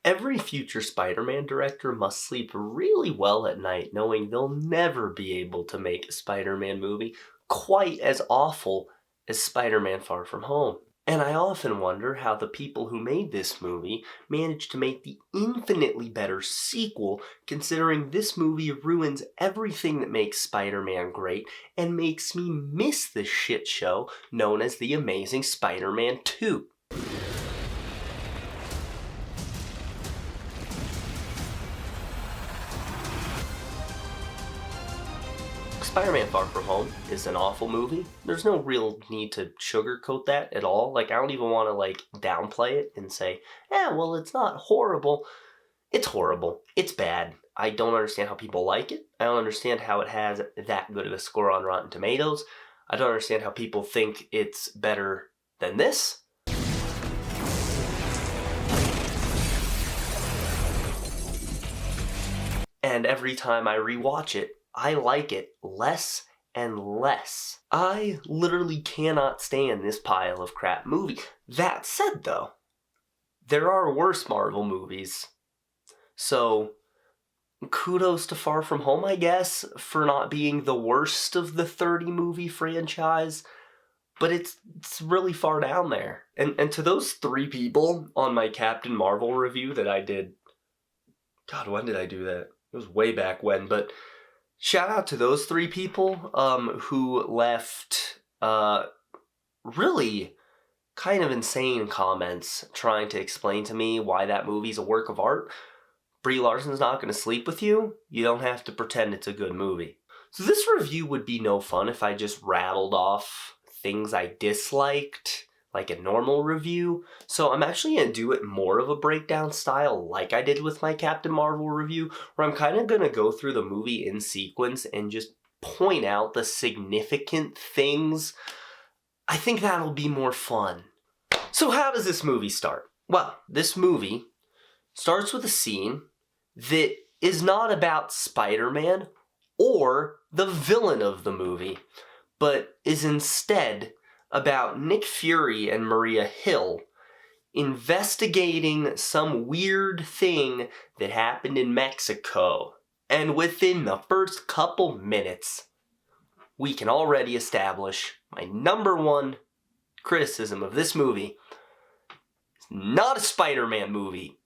Every future Spider-Man director must sleep really well at night knowing they'll never be able to make a Spider-Man movie quite as awful as Spider-Man Far From Home. And I often wonder how the people who made this movie managed to make the infinitely better sequel, considering this movie ruins everything that makes Spider-Man great and makes me miss the shit show known as The Amazing Spider-Man 2. Spider-Man Far From Home is an awful movie. There's no real need to sugarcoat that at all. I don't even want to, downplay it and say, well, it's not horrible. It's horrible. It's bad. I don't understand how people like it. I don't understand how it has that good of a score on Rotten Tomatoes. I don't understand how people think it's better than this. And every time I rewatch it, I like it less and less. I literally cannot stand this pile of crap movie. That said, though, there are worse Marvel movies. So, kudos to Far From Home, I guess, for not being the worst of the 30-movie franchise. But it's really far down there. And to those 3 people on my Captain Marvel review that I did... God, when did I do that? It was way back when, but... Shout out to those 3 people who left really kind of insane comments trying to explain to me why that movie's a work of art. Brie Larson's not going to sleep with you. You don't have to pretend it's a good movie. So this review would be no fun if I just rattled off things I disliked like a normal review. So I'm actually going to do it more of a breakdown style like I did with my Captain Marvel review, where I'm kind of going to go through the movie in sequence and just point out the significant things. I think that'll be more fun. So how does this movie start? Well, this movie starts with a scene that is not about Spider-Man or the villain of the movie, but is instead about Nick Fury and Maria Hill investigating some weird thing that happened in Mexico. And within the first couple minutes, we can already establish my number one criticism of this movie. It's not a Spider-Man movie.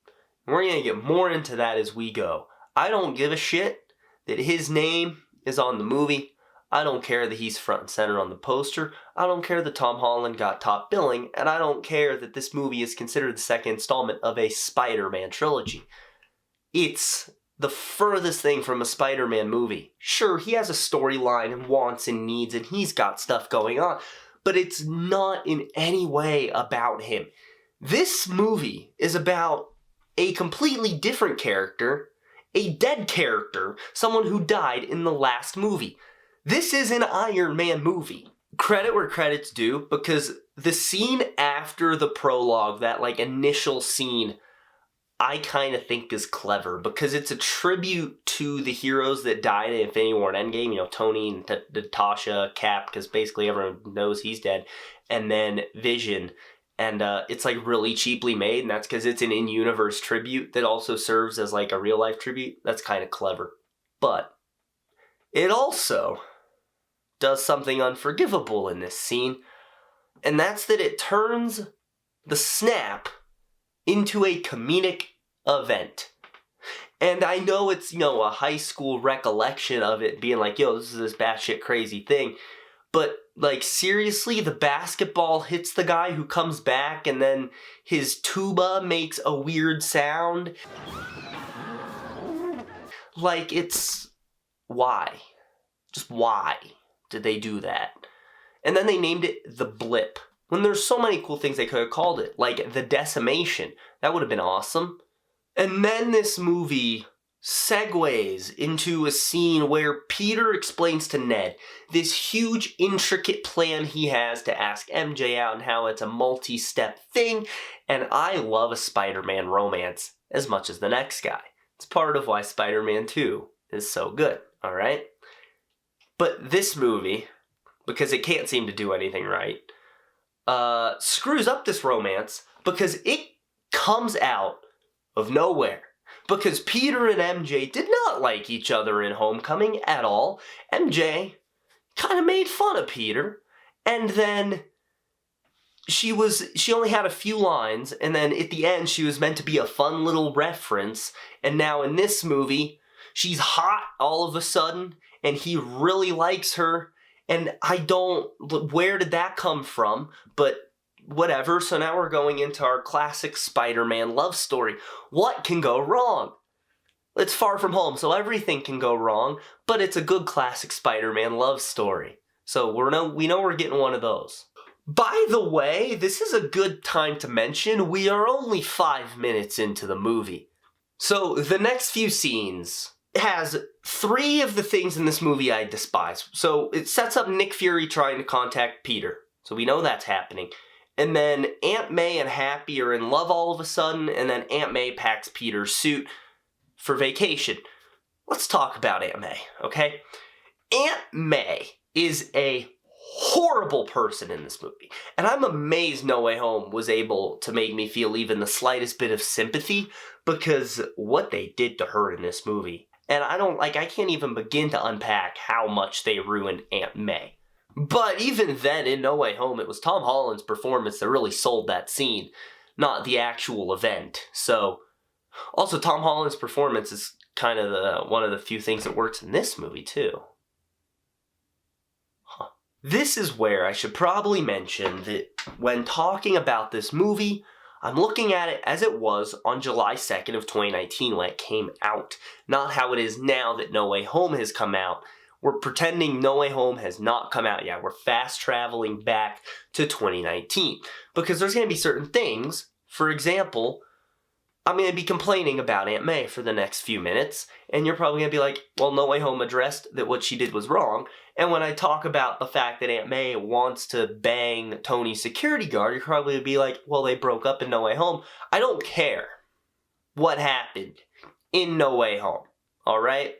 We're going to get more into that as we go. I don't give a shit that his name is on the movie. I don't care that he's front and center on the poster. I don't care that Tom Holland got top billing. And I don't care that this movie is considered the second installment of a Spider-Man trilogy. It's the furthest thing from a Spider-Man movie. Sure, he has a storyline and wants and needs, and he's got stuff going on. But it's not in any way about him. This movie is about a completely different character, a dead character, someone who died in the last movie. This is an Iron Man movie. Credit where credit's due, because the scene after the prologue, that initial scene, I kind of think is clever, because it's a tribute to the heroes that died in Infinity War and Endgame, Tony and Natasha, Cap, because basically everyone knows he's dead, and then Vision. And it's really cheaply made, and that's because it's an in-universe tribute that also serves as a real-life tribute. That's kind of clever. But it also does something unforgivable in this scene, and that's that it turns the snap into a comedic event. And I know it's, a high school recollection of it being this is this batshit crazy thing, but seriously, the basketball hits the guy who comes back, and then his tuba makes a weird sound. It's... why? Just why did they do that? And then they named it The Blip, when there's so many cool things they could have called it, like The Decimation. That would have been awesome. And then this movie segues into a scene where Peter explains to Ned this huge, intricate plan he has to ask MJ out and how it's a multi-step thing. And I love a Spider-Man romance as much as the next guy. It's part of why Spider-Man 2 is so good, alright? But this movie, because it can't seem to do anything right, screws up this romance because it comes out of nowhere. Because Peter and MJ did not like each other in Homecoming at all. MJ kind of made fun of Peter, and then she only had a few lines, and then at the end she was meant to be a fun little reference, and now in this movie, she's hot all of a sudden, and he really likes her, and where did that come from? But whatever, so now we're going into our classic Spider-Man love story. What can go wrong? It's Far From Home, so everything can go wrong, but it's a good classic Spider-Man love story. So we know we're getting one of those. By the way, this is a good time to mention we are only 5 minutes into the movie. So the next few scenes has 3 of the things in this movie I despise. So it sets up Nick Fury trying to contact Peter. So we know that's happening. And then Aunt May and Happy are in love all of a sudden, and then Aunt May packs Peter's suit for vacation. Let's talk about Aunt May, okay? Aunt May is a horrible person in this movie. And I'm amazed No Way Home was able to make me feel even the slightest bit of sympathy, because what they did to her in this movie. And I can't even begin to unpack how much they ruined Aunt May. But even then, in No Way Home, it was Tom Holland's performance that really sold that scene, not the actual event. So, also Tom Holland's performance is kind of one of the few things that works in this movie, too. This is where I should probably mention that when talking about this movie, I'm looking at it as it was on July 2nd of 2019 when it came out, not how it is now that No Way Home has come out. We're pretending No Way Home has not come out yet. We're fast traveling back to 2019 because there's going to be certain things. For example, I'm going to be complaining about Aunt May for the next few minutes, and you're probably going to be like, well, No Way Home addressed that what she did was wrong. And when I talk about the fact that Aunt May wants to bang Tony's security guard, you're probably going to be like, well, they broke up in No Way Home. I don't care what happened in No Way Home, all right?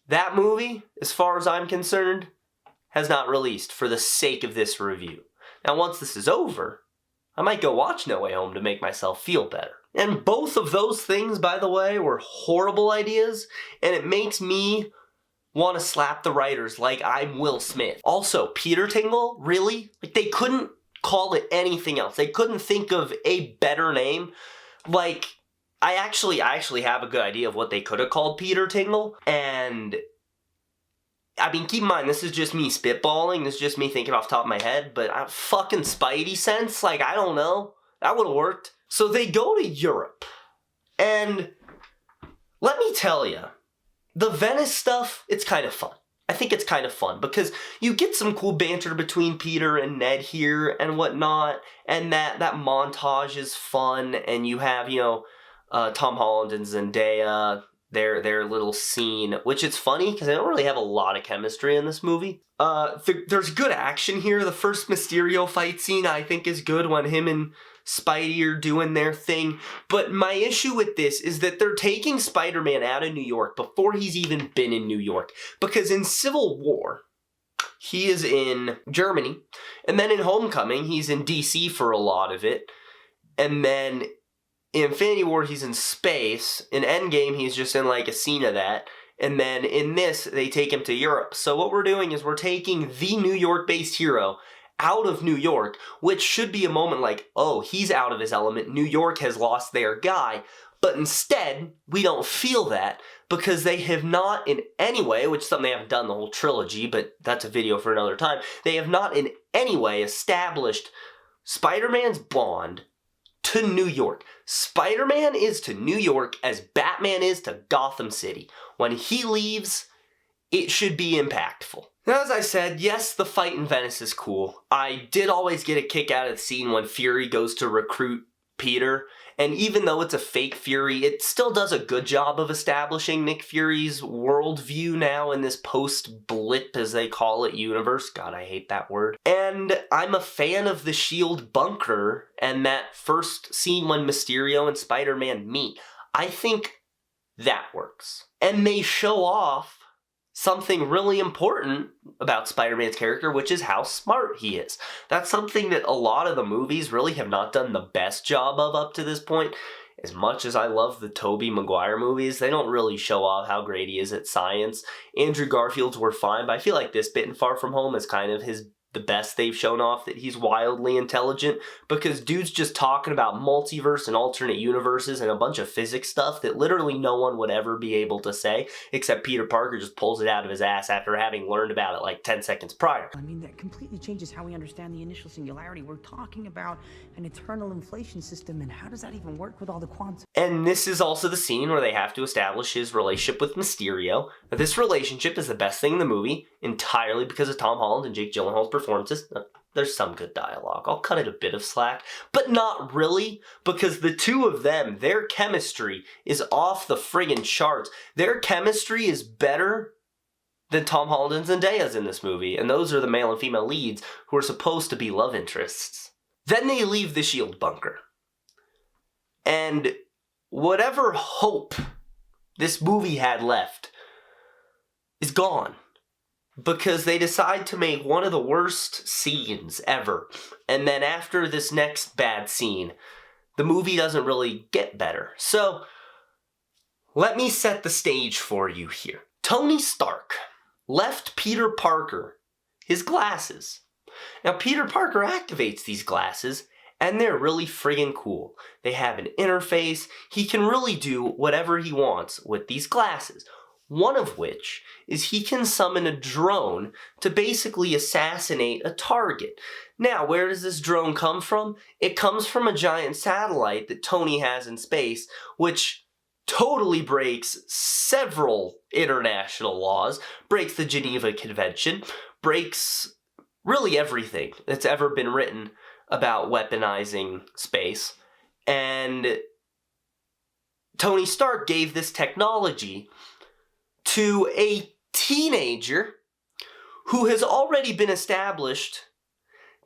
That movie, as far as I'm concerned, has not released for the sake of this review. Now, once this is over, I might go watch No Way Home to make myself feel better. And both of those things, by the way, were horrible ideas, and it makes me want to slap the writers like I'm Will Smith. Also, Peter Tingle, really? Like, they couldn't call it anything else. They couldn't think of a better name. Like, I actually have a good idea of what they could have called Peter Tingle, and I mean, keep in mind, this is just me spitballing, this is just me thinking off the top of my head, but fucking Spidey sense, like, I don't know, that would have worked. So they go to Europe, and let me tell you, the Venice stuff, it's kind of fun. I think it's kind of fun because you get some cool banter between Peter and Ned here and whatnot, and that montage is fun, and you have, Tom Holland and Zendaya, their little scene, which is funny because they don't really have a lot of chemistry in this movie. There's good action here. The first Mysterio fight scene I think is good when him and Spidey are doing their thing. But my issue with this is that they're taking Spider-Man out of New York before he's even been in New York. Because in Civil War, he is in Germany. And then in Homecoming, he's in DC for a lot of it. And then in Infinity War, he's in space. In Endgame, he's just in like a scene of that. And then in this, they take him to Europe. So what we're doing is we're taking the New York-based hero out of New York, which should be a moment like, oh, he's out of his element. New York has lost their guy. But instead, we don't feel that because they have not in any way, which is something they haven't done the whole trilogy, but that's a video for another time. They have not in any way established Spider-Man's bond to New York. Spider-Man is to New York as Batman is to Gotham City. When he leaves, it should be impactful. Now, as I said, yes, the fight in Venice is cool. I did always get a kick out of the scene when Fury goes to recruit Peter, and even though it's a fake Fury, it still does a good job of establishing Nick Fury's worldview now in this post-blip, as they call it, universe. God, I hate that word. And I'm a fan of the S.H.I.E.L.D. bunker and that first scene when Mysterio and Spider-Man meet. I think that works. And they show off something really important about Spider-Man's character, which is how smart he is. That's something that a lot of the movies really have not done the best job of up to this point. as much as I love the Tobey Maguire movies, they don't really show off how great he is at science. Andrew Garfield's were fine, but I feel like this bit in Far From Home is kind of the best they've shown off that he's wildly intelligent, because dude's just talking about multiverse and alternate universes and a bunch of physics stuff that literally no one would ever be able to say, except Peter Parker just pulls it out of his ass after having learned about it like 10 seconds prior. I mean, that completely changes how we understand the initial singularity. We're talking about an eternal inflation system, and how does that even work with all the quantum? And this is also the scene where they have to establish his relationship with Mysterio. Now, this relationship is the best thing in the movie, entirely because of Tom Holland and Jake Gyllenhaal's performances. There's some good dialogue. I'll cut it a bit of slack, but not really, because the two of them, their chemistry is off the friggin' charts. Their chemistry is better than Tom Holland and Zendaya's in this movie, and those are the male and female leads who are supposed to be love interests. Then they leave the SHIELD bunker. And whatever hope this movie had left is gone, because they decide to make one of the worst scenes ever. And then after this next bad scene, the movie doesn't really get better. So, let me set the stage for you here. Tony Stark left Peter Parker his glasses. Now, Peter Parker activates these glasses, and they're really friggin' cool. They have an interface. He can really do whatever he wants with these glasses. One of which is he can summon a drone to basically assassinate a target. Now, where does this drone come from? It comes from a giant satellite that Tony has in space, which totally breaks several international laws, breaks the Geneva Convention, breaks really everything that's ever been written about weaponizing space. And Tony Stark gave this technology to a teenager who has already been established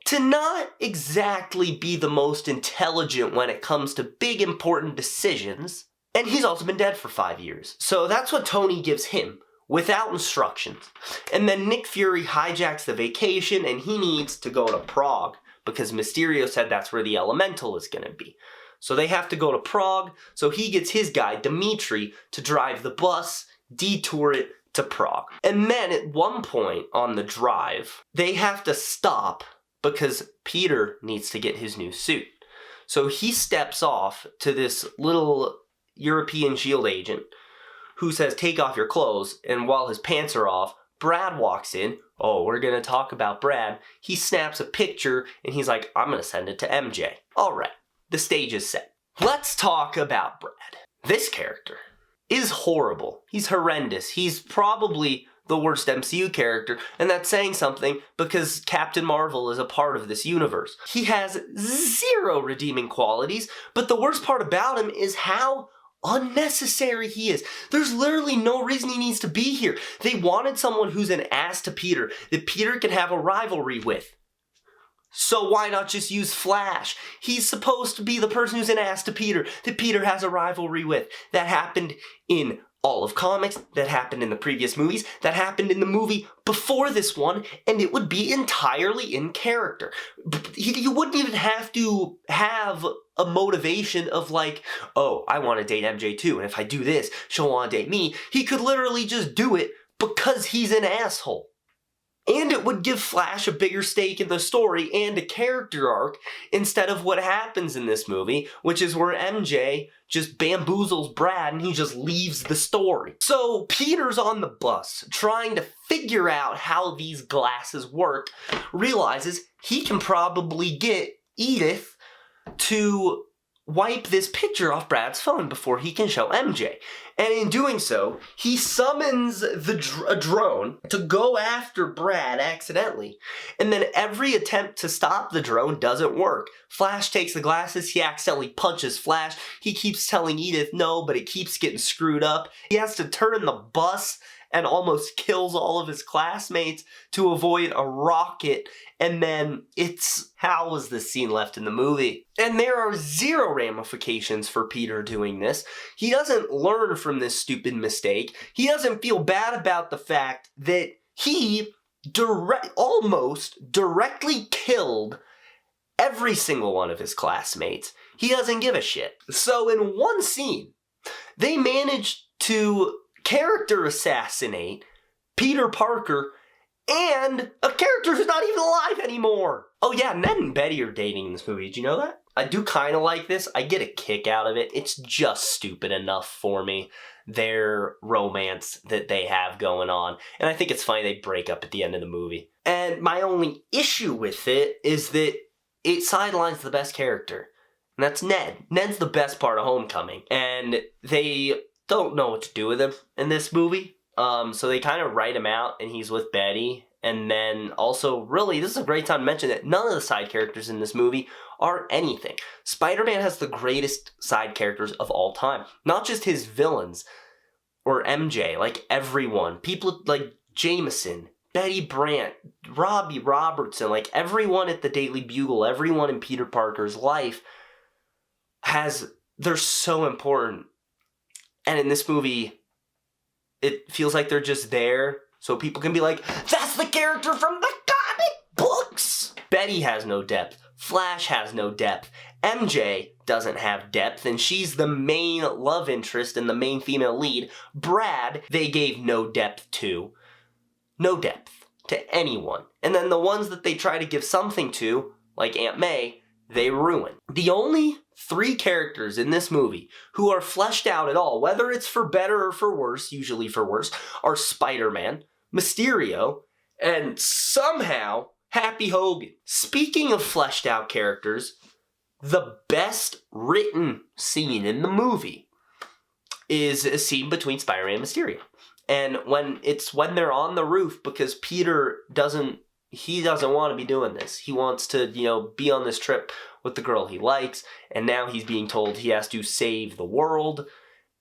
to not exactly be the most intelligent when it comes to big important decisions, and he's also been dead for 5 years. So that's what Tony gives him, without instructions. And then Nick Fury hijacks the vacation, and he needs to go to Prague, because Mysterio said that's where the Elemental is going to be. So they have to go to Prague, so he gets his guy, Dimitri, to drive the bus, detour it to Prague. And then at one point on the drive, they have to stop because Peter needs to get his new suit. So he steps off to this little European SHIELD agent who says, take off your clothes, and while his pants are off, Brad walks in. Oh, we're gonna talk about Brad. He snaps a picture and he's like, I'm gonna send it to MJ. Alright, the stage is set. Let's talk about Brad. This character is horrible. He's horrendous. He's probably the worst MCU character, and that's saying something because Captain Marvel is a part of this universe. He has zero redeeming qualities, but the worst part about him is how unnecessary he is. There's literally no reason he needs to be here. They wanted someone who's an ass to Peter, that Peter can have a rivalry with. So why not just use Flash? He's supposed to be the person who's an ass to Peter, that Peter has a rivalry with. That happened in all of comics, that happened in the previous movies, that happened in the movie before this one, and it would be entirely in character. You wouldn't even have to have a motivation of like, oh, I want to date MJ too, and if I do this, she'll want to date me. He could literally just do it because he's an asshole. And it would give Flash a bigger stake in the story and a character arc instead of what happens in this movie, which is where MJ just bamboozles Brad and he just leaves the story. So Peter's on the bus trying to figure out how these glasses work, realizes he can probably get Edith to wipe this picture off Brad's phone before he can show MJ. And in doing so, he summons a drone to go after Brad accidentally. And then every attempt to stop the drone doesn't work. Flash takes the glasses, he accidentally punches Flash. He keeps telling Edith no, but it keeps getting screwed up. He has to turn the bus and almost kills all of his classmates to avoid a rocket. And then how was this scene left in the movie? And there are zero ramifications for Peter doing this. He doesn't learn from this stupid mistake. He doesn't feel bad about the fact that he almost directly killed every single one of his classmates. He doesn't give a shit. So in one scene, they managed to character assassinate Peter Parker and a character who's not even alive anymore. Oh yeah, Ned and Betty are dating in this movie. Did you know that? I do kind of like this. I get a kick out of it. It's just stupid enough for me, their romance that they have going on. And I think it's funny they break up at the end of the movie. And my only issue with it is that it sidelines the best character. And that's Ned. Ned's the best part of Homecoming. And they don't know what to do with him in this movie. So they kind of write him out and he's with Betty. And then also, really, this is a great time to mention that none of the side characters in this movie are anything. Spider-Man has the greatest side characters of all time. Not just his villains or MJ, like everyone. People like Jameson, Betty Brant, Robbie Robertson, like everyone at the Daily Bugle, everyone in Peter Parker's life they're so important. And in this movie, it feels like they're just there so people can be like, that's the character from the comic books! Betty has no depth. Flash has no depth. MJ doesn't have depth, and she's the main love interest and the main female lead. Brad, they gave no depth to. No depth to anyone. And then the ones that they try to give something to, like Aunt May, they ruin. The only 3 characters in this movie who are fleshed out at all, whether it's for better or for worse, usually for worse, are Spider-Man, Mysterio, and somehow Happy Hogan. Speaking of fleshed out characters, the best written scene in the movie is a scene between Spider-Man and Mysterio. And when they're on the roof, because Peter doesn't want to be doing this. He wants to, be on this trip with the girl he likes, and now he's being told he has to save the world,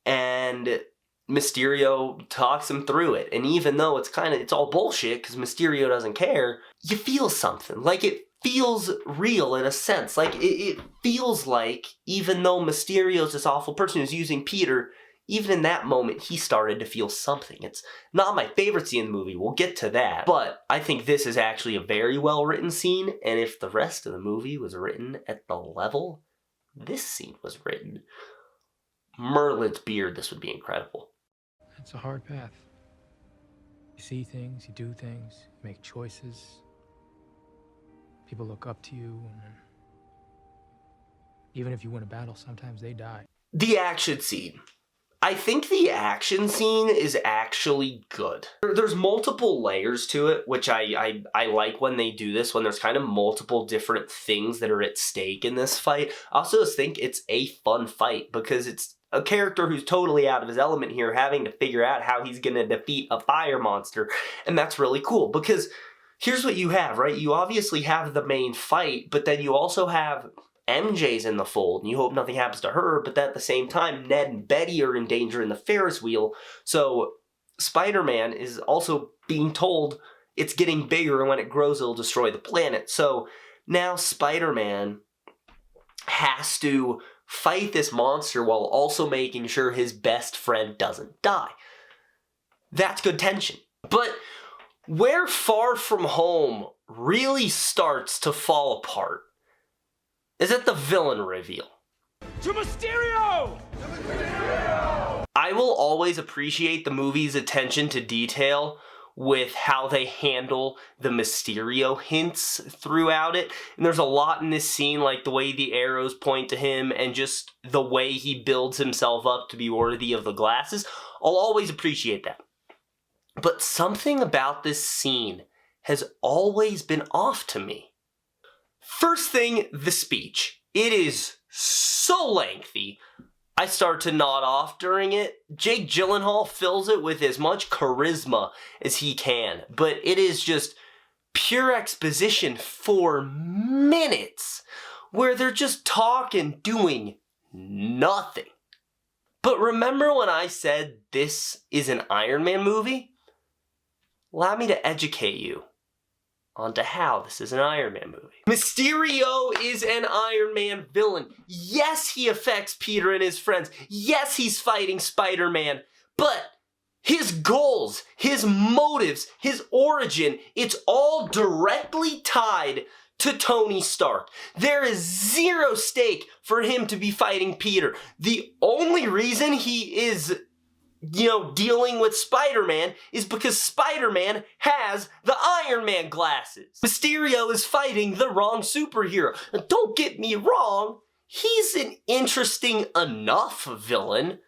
and Mysterio talks him through it. And even though it's all bullshit, because Mysterio doesn't care, you feel something. Like, it feels real in a sense. Like, it feels like, even though Mysterio's this awful person who's using Peter, even in that moment, he started to feel something. It's not my favorite scene in the movie. We'll get to that. But I think this is actually a very well-written scene. And if the rest of the movie was written at the level this scene was written, Merlin's beard, this would be incredible. It's a hard path. You see things, you do things, you make choices. People look up to you. And even if you win a battle, sometimes they die. The action scene. I think the action scene is actually good. There's multiple layers to it, which I like when they do this, when there's kind of multiple different things that are at stake in this fight. I also just think it's a fun fight because it's a character who's totally out of his element here, having to figure out how he's going to defeat a fire monster. And that's really cool because here's what you have, right? You obviously have the main fight, but then you also have MJ's in the fold, and you hope nothing happens to her, but then at the same time, Ned and Betty are in danger in the Ferris wheel, so Spider-Man is also being told it's getting bigger, and when it grows, it'll destroy the planet. So now Spider-Man has to fight this monster while also making sure his best friend doesn't die. That's good tension. But where Far From Home really starts to fall apart is at the villain reveal. To Mysterio! I will always appreciate the movie's attention to detail with how they handle the Mysterio hints throughout it. And there's a lot in this scene, like the way the arrows point to him and just the way he builds himself up to be worthy of the glasses. I'll always appreciate that. But something about this scene has always been off to me. First thing, the speech. It is so lengthy. I start to nod off during it. Jake Gyllenhaal fills it with as much charisma as he can, but it is just pure exposition for minutes where they're just talking, doing nothing. But remember when I said this is an Iron Man movie? Allow me to educate you onto how this is an Iron Man movie. Mysterio is an Iron Man villain. Yes, he affects Peter and his friends. Yes, he's fighting Spider-Man. But his goals, his motives, his origin, it's all directly tied to Tony Stark. There is zero stake for him to be fighting Peter. The only reason he is, dealing with Spider-Man is because Spider-Man has the Iron Man glasses. Mysterio is fighting the wrong superhero. Now, don't get me wrong, he's an interesting enough villain,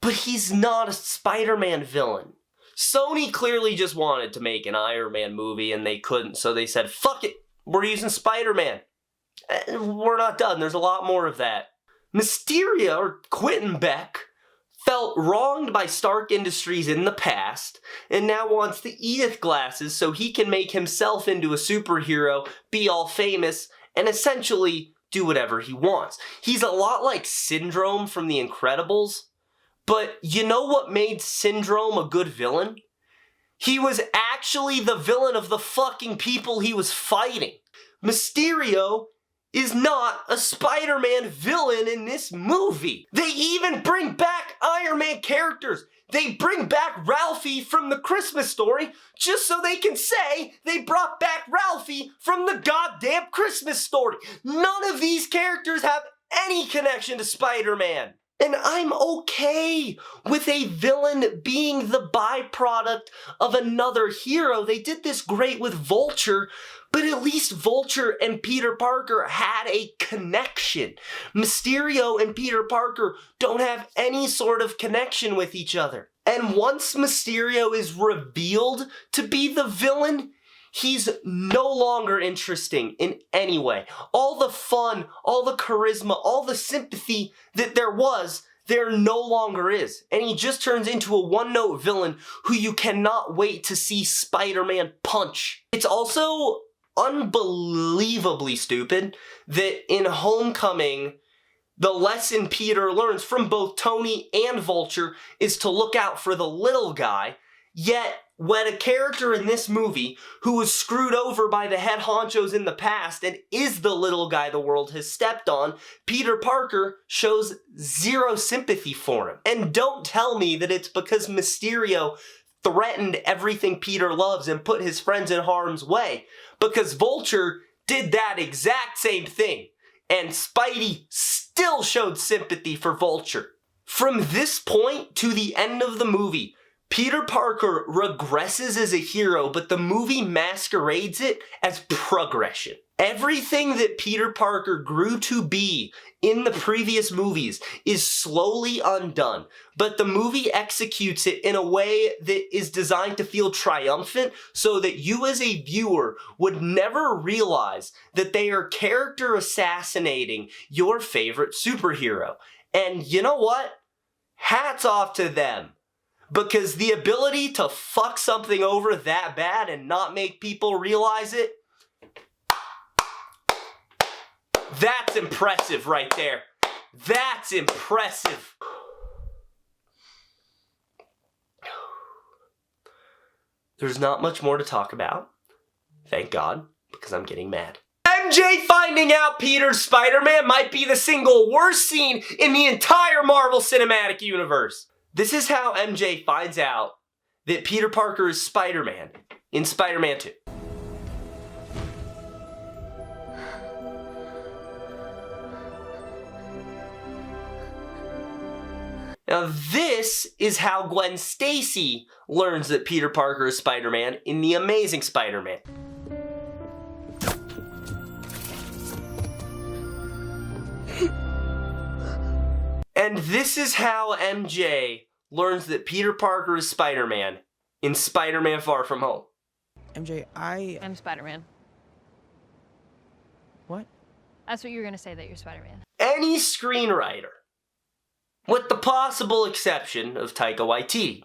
but he's not a Spider-Man villain. Sony clearly just wanted to make an Iron Man movie and they couldn't, so they said, fuck it, we're using Spider-Man. We're not done, there's a lot more of that. Mysterio, or Quentin Beck, felt wronged by Stark Industries in the past, and now wants the Edith glasses so he can make himself into a superhero, be all famous, and essentially do whatever he wants. He's a lot like Syndrome from The Incredibles, but you know what made Syndrome a good villain? He was actually the villain of the fucking people he was fighting. Mysterio is not a Spider-Man villain in this movie. They even bring back Iron Man characters. They bring back Ralphie from the Christmas Story just so they can say they brought back Ralphie from the goddamn Christmas Story. None of these characters have any connection to Spider-Man. And I'm okay with a villain being the byproduct of another hero. They did this great with Vulture, but at least Vulture and Peter Parker had a connection. Mysterio and Peter Parker don't have any sort of connection with each other. And once Mysterio is revealed to be the villain, he's no longer interesting in any way. All the fun, all the charisma, all the sympathy that there was, there no longer is. And he just turns into a one-note villain who you cannot wait to see Spider-Man punch. It's also unbelievably stupid that in Homecoming, the lesson Peter learns from both Tony and Vulture is to look out for the little guy, yet when a character in this movie who was screwed over by the head honchos in the past and is the little guy the world has stepped on, Peter Parker shows zero sympathy for him. And don't tell me that it's because Mysterio threatened everything Peter loves and put his friends in harm's way, because Vulture did that exact same thing, and Spidey still showed sympathy for Vulture. From this point to the end of the movie, Peter Parker regresses as a hero, but the movie masquerades it as progression. Everything that Peter Parker grew to be in the previous movies is slowly undone, but the movie executes it in a way that is designed to feel triumphant so that you as a viewer would never realize that they are character assassinating your favorite superhero. And you know what? Hats off to them. Because the ability to fuck something over that bad and not make people realize it, that's impressive right there. That's impressive. There's not much more to talk about. Thank God, because I'm getting mad. MJ finding out Peter's Spider-Man might be the single worst scene in the entire Marvel Cinematic Universe. This is how MJ finds out that Peter Parker is Spider-Man in Spider-Man 2. Now this is how Gwen Stacy learns that Peter Parker is Spider-Man in The Amazing Spider-Man. And this is how MJ learns that Peter Parker is Spider-Man in Spider-Man Far From Home. MJ, I'm Spider-Man. What? That's what you were gonna say, that you're Spider-Man. Any screenwriter, with the possible exception of Taika Waititi,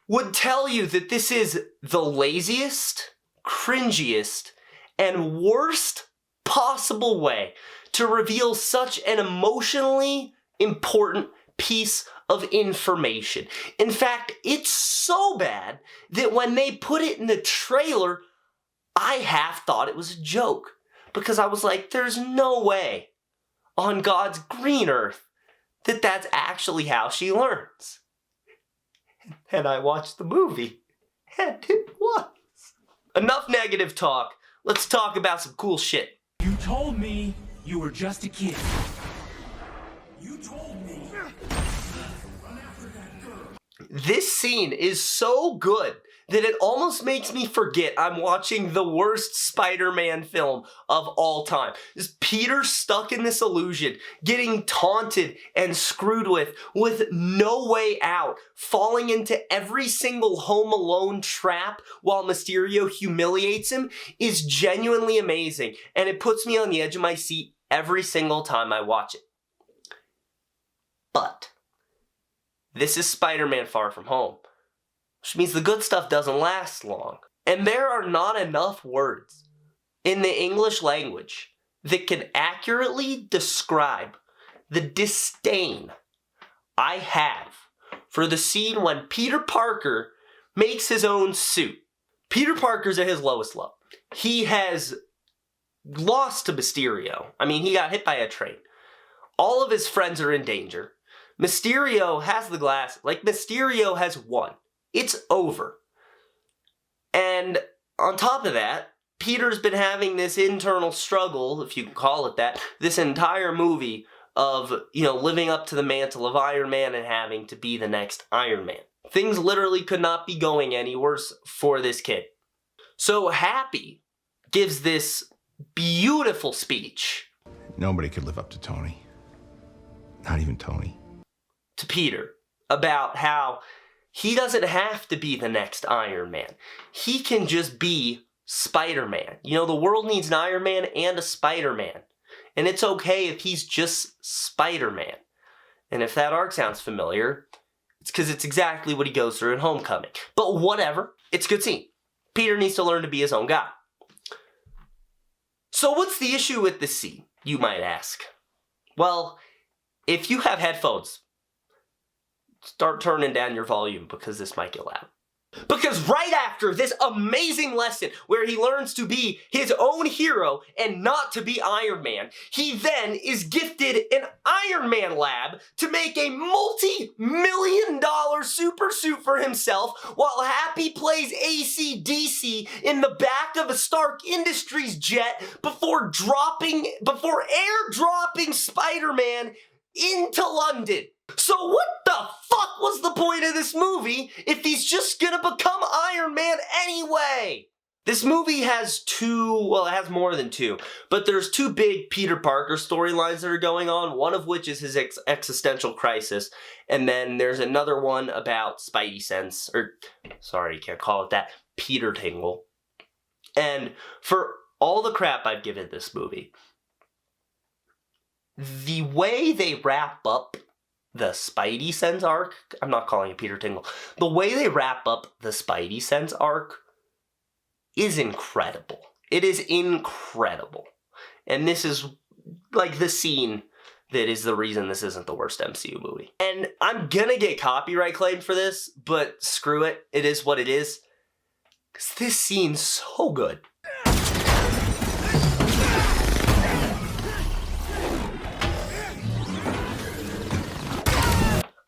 would tell you that this is the laziest, cringiest, and worst possible way to reveal such an emotionally important piece of information. In fact, it's so bad that when they put it in the trailer, I half thought it was a joke. Because I was like, there's no way on God's green earth that that's actually how she learns. And I watched the movie, and it was. Enough negative talk. let's talk about some cool shit. You told me you were just a kid. You told me. This scene is so good that it almost makes me forget I'm watching the worst Spider-Man film of all time. This Peter stuck in this illusion, getting taunted and screwed with no way out, falling into every single Home Alone trap while Mysterio humiliates him is genuinely amazing, and it puts me on the edge of my seat every single time I watch it. But this is Spider-Man Far From Home, which means the good stuff doesn't last long. And there are not enough words in the English language that can accurately describe the disdain I have for the scene when Peter Parker makes his own suit. Peter Parker's at his lowest low. He has lost to Mysterio. I mean, he got hit by a train. All of his friends are in danger. Mysterio has the glass, like Mysterio has won. It's over. And on top of that, Peter's been having this internal struggle, if you can call it that, this entire movie of, living up to the mantle of Iron Man and having to be the next Iron Man. Things literally could not be going any worse for this kid. So Happy gives this beautiful speech. Nobody could live up to Tony. Not even Tony. To Peter about how he doesn't have to be the next Iron Man. He can just be Spider-Man. The world needs an Iron Man and a Spider-Man. And it's okay if he's just Spider-Man. And if that arc sounds familiar, it's because it's exactly what he goes through in Homecoming. But whatever, it's a good scene. Peter needs to learn to be his own guy. So what's the issue with this scene, you might ask? Well, if you have headphones, start turning down your volume because this might get loud. Because right after this amazing lesson where he learns to be his own hero and not to be Iron Man, he then is gifted an Iron Man lab to make a multi-million-dollar super suit for himself while Happy plays AC/DC in the back of a Stark Industries jet before airdropping Spider-Man into London. So what the fuck was the point of this movie if he's just gonna become Iron Man anyway? This movie has it has more than two, but there's two big Peter Parker storylines that are going on, one of which is his existential crisis, and then there's another one about Spidey sense, you can't call it that, Peter Tingle. And for all the crap I've given this movie, the way they wrap up the Spidey sense arc, I'm not calling it Peter Tingle, the way they wrap up the Spidey sense arc is incredible. It is incredible. And this is like the scene that is the reason this isn't the worst MCU movie. And I'm gonna get copyright claimed for this, but screw it. It is what it is. Because this scene's so good.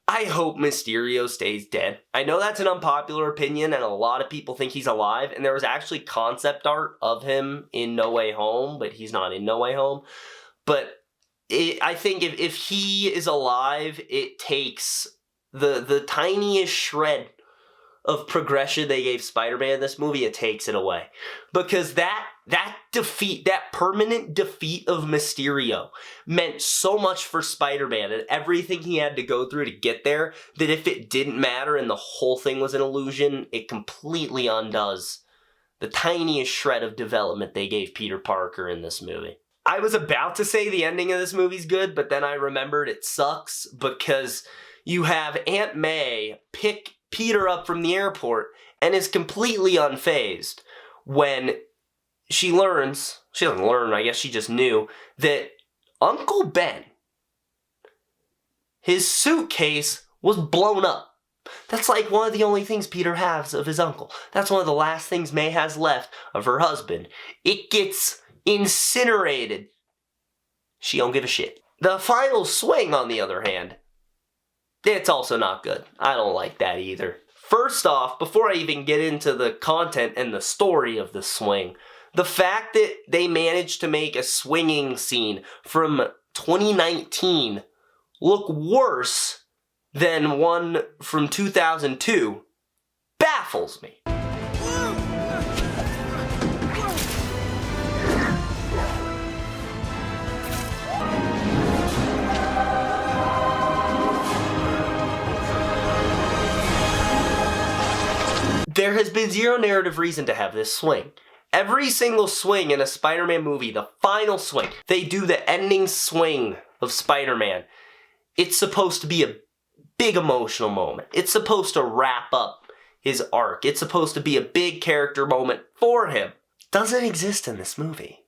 I hope Mysterio stays dead. I know that's an unpopular opinion and a lot of people think he's alive, and there was actually concept art of him in No Way Home, but he's not in No Way Home. But I think if he is alive, it takes the tiniest shred of progression they gave Spider-Man in this movie, it takes it away. Because that defeat, that permanent defeat of Mysterio meant so much for Spider-Man and everything he had to go through to get there, that if it didn't matter and the whole thing was an illusion, it completely undoes the tiniest shred of development they gave Peter Parker in this movie. I was about to say the ending of this movie's good, but then I remembered it sucks because you have Aunt May pick Peter up from the airport and is completely unfazed when she doesn't learn, I guess she just knew, that Uncle Ben, his suitcase was blown up. That's like one of the only things Peter has of his uncle. That's one of the last things May has left of her husband. It gets incinerated. She don't give a shit. The final swing, on the other hand, it's also not good. I don't like that either. First off, before I even get into the content and the story of the swing, The fact that they managed to make a swinging scene from 2019 look worse than one from 2002 baffles me. There has been zero narrative reason to have this swing. Every single swing in a Spider-Man movie, the final swing, they do the ending swing of Spider-Man. It's supposed to be a big emotional moment. It's supposed to wrap up his arc. It's supposed to be a big character moment for him. Doesn't exist in this movie.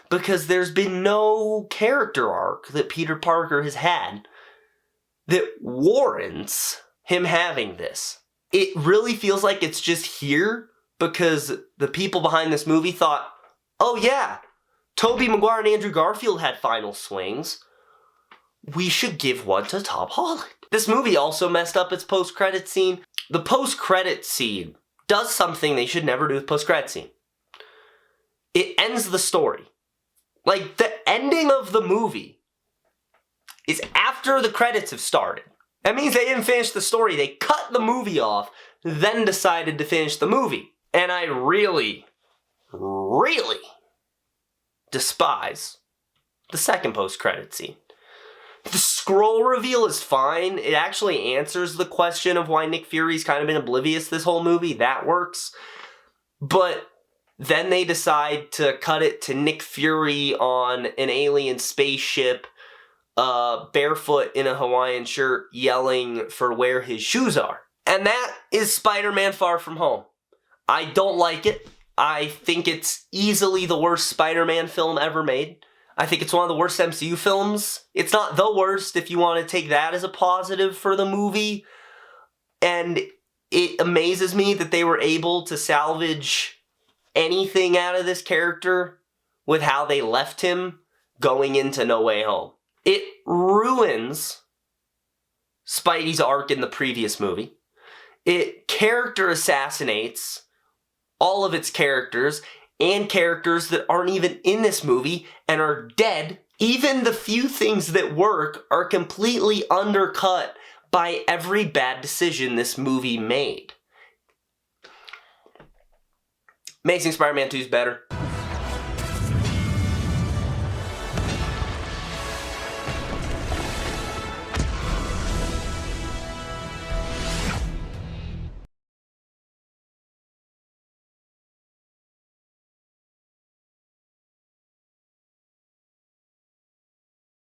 Because there's been no character arc that Peter Parker has had that warrants him having this. It really feels like it's just here because the people behind this movie thought, oh yeah, Tobey Maguire and Andrew Garfield had final swings. We should give one to Tom Holland. This movie also messed up its post-credit scene. The post-credit scene does something they should never do with post-credit scene. It ends the story. Like, the ending of the movie is after the credits have started. That means they didn't finish the story. They cut the movie off, then decided to finish the movie. And I really, really despise the second post-credit scene. The scroll reveal is fine. It actually answers the question of why Nick Fury's kind of been oblivious this whole movie. That works. But then they decide to cut it to Nick Fury on an alien spaceship, barefoot in a Hawaiian shirt, yelling for where his shoes are. And that is Spider-Man Far From Home. I don't like it. I think it's easily the worst Spider-Man film ever made. I think it's one of the worst MCU films. It's not the worst if you want to take that as a positive for the movie. And it amazes me that they were able to salvage anything out of this character with how they left him going into No Way Home. It ruins Spidey's arc in the previous movie. It character assassinates all of its characters and characters that aren't even in this movie and are dead. Even the few things that work are completely undercut by every bad decision this movie made. Amazing Spider-Man 2 is better.